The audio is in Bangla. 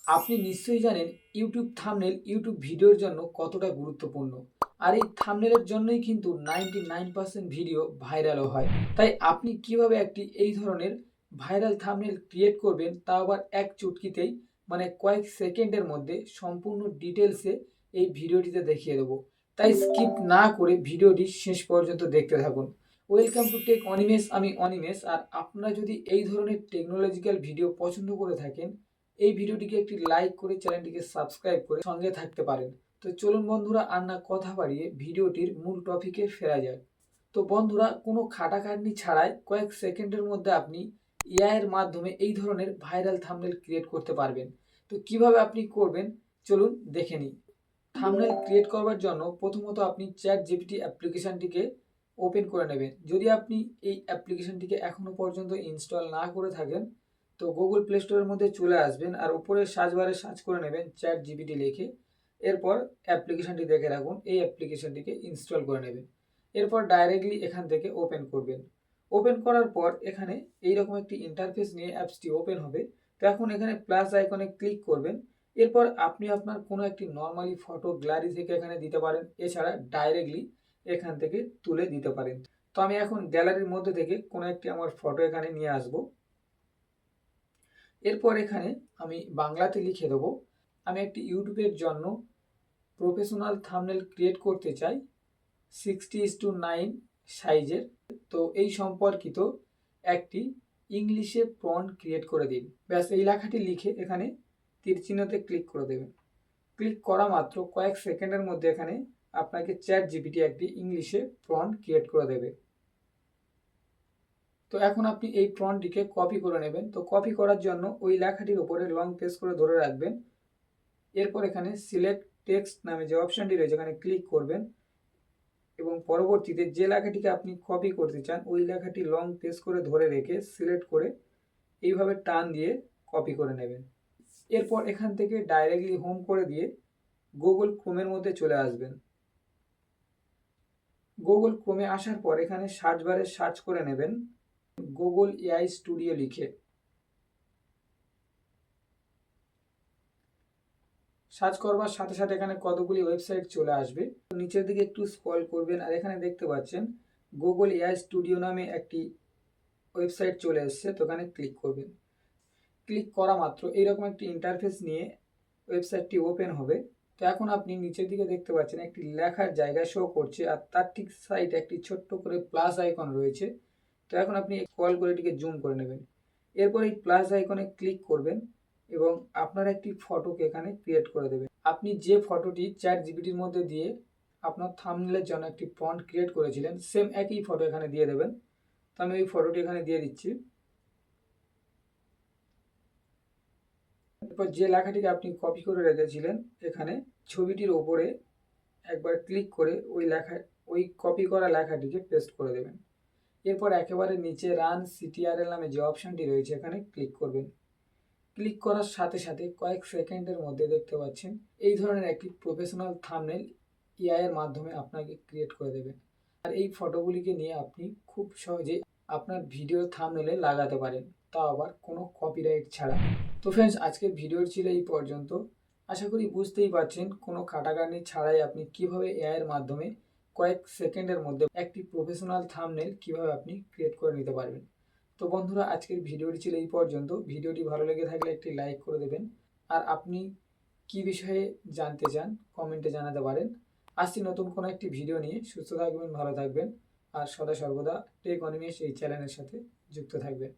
আপনি নিশ্চয়ই জানেন ইউটিউব থাম্বনেল ইউটিউব ভিডিওর জন্য কতটা গুরুত্বপূর্ণ। আর এই থাম্বনেলের জন্যই কিন্তু 99% ভিডিও ভাইরালও হয়। তাই আপনি কিভাবে একটি এই ধরনের ভাইরাল থাম্বনেল ক্রিয়েট করবেন, তা আবার এক চুটকিতেই, মানে কয়েক সেকেন্ডের মধ্যে সম্পূর্ণ ডিটেলসে এই ভিডিওটিতে দেখিয়ে দেবো। তাই স্কিপ না করে ভিডিওটি শেষ পর্যন্ত দেখতে থাকুন। ওয়েলকাম টু টেক অনিমেষ, আমি অনিমেষ। আর আপনারা যদি এই ধরনের টেকনোলজিক্যাল ভিডিও পছন্দ করে থাকেন, এই ভিডিওটিকে একটি লাইক করে চ্যানেলটিকে সাবস্ক্রাইব করে সঙ্গে থাকতে পারেন। তো চলুন বন্ধুরা, আর না কথা বাড়িয়ে ভিডিওটির মূল টপিকে ফেরা যাক। তো বন্ধুরা, কোনো খাটাখাটনি ছাড়াই কয়েক সেকেন্ডের মধ্যে আপনি এআই এর মাধ্যমে এই ধরনের ভাইরাল থাম্বনেল ক্রিয়েট করতে পারবেন। তো কিভাবে আপনি করবেন চলুন দেখে নিই। থাম্বনেল ক্রিয়েট করবার জন্য প্রথমত আপনি চ্যাট জিপিটি অ্যাপ্লিকেশনটিকে ওপেন করে নেবেন। যদি আপনি এই অ্যাপ্লিকেশনটিকে এখনো পর্যন্ত ইনস্টল না করে থাকেন, তো গুগল প্লে স্টোরের মধ্যে চলে আসবেন আর উপরে সার্চ বারে সার্চ করে নেবেন চ্যাট জিপিটি লিখে। এরপর অ্যাপ্লিকেশনটি দেখে রাখুন, এই অ্যাপ্লিকেশনটিকে ইনস্টল করে নেবেন। এরপর ডাইরেক্টলি এখান থেকে ওপেন করবেন। ওপেন করার পর এখানে এইরকম একটি ইন্টারফেস নিয়ে অ্যাপসটি ওপেন হবে। তো এখন এখানে প্লাস আইকনে ক্লিক করবেন। এরপর আপনি আপনার কোনো একটি নর্মালি ফটো গ্যালারি থেকে এখানে দিতে পারেন, এছাড়া ডাইরেক্টলি এখান থেকে তুলে দিতে পারেন। তো আমি এখন গ্যালারির মধ্যে থেকে কোনো একটি আমার ফটো এখানে নিয়ে আসব। এরপর এখানে আমি বাংলাতে লিখে দেবো, আমি একটি ইউটিউবের জন্য প্রফেশনাল থাম্বনেল ক্রিয়েট করতে চাই 60:9 সাইজের। তো এই সম্পর্কিত একটি ইংলিশে প্রম্পট ক্রিয়েট করে দিন। ব্যাস, এই লেখাটি লিখে এখানে তীর চিহ্নতে ক্লিক করে দেবেন। ক্লিক করা মাত্র কয়েক সেকেন্ডের মধ্যে এখানে আপনাকে চ্যাট জিপিটি একটি ইংলিশে প্রম্পট ক্রিয়েট করে দেবে। তো এখন আপনি এই প্রম্পটটিকে কপি করে নেবেন। তো কপি করার জন্য ওই লেখাটির উপরে লং প্রেস করে ধরে রাখবেন। এরপর এখানে সিলেক্ট টেক্সট নামে যে অপশনটি রয়েছে এখানে ক্লিক করবেন এবং পরবর্তীতে যে লেখাটিকে আপনি কপি করতে চান ওই লেখাটি লং প্রেস করে ধরে রেখে সিলেক্ট করে এইভাবে টান দিয়ে কপি করে নেবেন। এরপর এখান থেকে ডাইরেক্টলি হোম করে দিয়ে গুগল ক্রোমের মধ্যে চলে আসবেন। গুগল ক্রোমে আসার পর এখানে সার্চ বারে সার্চ করে নেবেন গুগল এআই স্টুডিও লিখে। সার্চ করবার সাথে সাথে এখানে কতগুলি ওয়েবসাইট চলে আসবে। নিচের দিকে একটু স্ক্রল করবেন আর এখানে দেখতে পাচ্ছেন গুগল এআই স্টুডিও নামে একটি ওয়েবসাইট চলে এসেছে। তো এখানে ক্লিক করবেন। ক্লিক করা মাত্র এইরকম একটি ইন্টারফেস নিয়ে ওয়েবসাইটটি ওপেন হবে। তো এখন আপনি নিচের দিকে দেখতে পাচ্ছেন একটি লেখার জায়গা শো করছে আর তার ঠিক সাইডে একটি ছোট্ট করে প্লাস আইকন রয়েছে। তো এখন আপনি স্ক্রল করে এটিকে জুম করে নেবেন। এরপর এই প্লাস আইকনে ক্লিক করবেন এবং আপনার একটি ফটোকে এখানে ক্রিয়েট করে দেবেন। আপনি যে ফটোটি চ্যাট জিপিটির মধ্যে দিয়ে আপনার থাম্বনেলের জন্য একটি ফন্ট ক্রিয়েট করেছিলেন, সেম একই ফটো এখানে দিয়ে দেবেন। তো আমি ওই ফটোটি এখানে দিয়ে দিচ্ছি। এরপর যে লেখাটিকে আপনি কপি করে রেখেছিলেন এখানে ছবিটির ওপরে একবার ক্লিক করে ওই কপি করা লেখাটিকে পেস্ট করে দেবেন। এরপর একেবারে নিচে রান সিটিআরএল নামে যে অপশনটি রয়েছে এখানে ক্লিক করবেন। ক্লিক করার সাথে সাথে কয়েক সেকেন্ডের মধ্যে দেখতে পাচ্ছেন এই ধরনের একটি প্রফেশনাল থাম্বনেল এআই এর মাধ্যমে আপনাকে ক্রিয়েট করে দেবেন। আর এই ফটোগুলিকে নিয়ে আপনি খুব সহজে আপনার ভিডিও থাম্বনেলে লাগাতে পারেন, তাও আবার কোনো কপিরাইট ছাড়া। তো ফ্রেন্ডস, আজকের ভিডিও ছিল এই পর্যন্ত। আশা করি বুঝতেই পারছেন কোনো খাটাখাটনি ছাড়াই আপনি কিভাবে এআই এর মাধ্যমে কয়েক সেকেন্ডের মধ্যে একটি প্রফেশনাল থাম্বনেল কিভাবে আপনি ক্রিয়েট করে নিতে পারবেন। তো বন্ধুরা, আজকের ভিডিওটি ছিল এই পর্যন্ত। ভিডিওটি ভালো লেগে থাকলে একটি লাইক করে দেবেন। আর আপনি কি বিষয়ে জানতে চান কমেন্টে জানাতে পারেন। আসছি নতুন কোনো একটি ভিডিও নিয়ে। সুস্থ থাকবেন, ভালো থাকবেন আর সদা সর্বদা টেক অনিমেষ এই চ্যানেলের সাথে যুক্ত থাকবেন।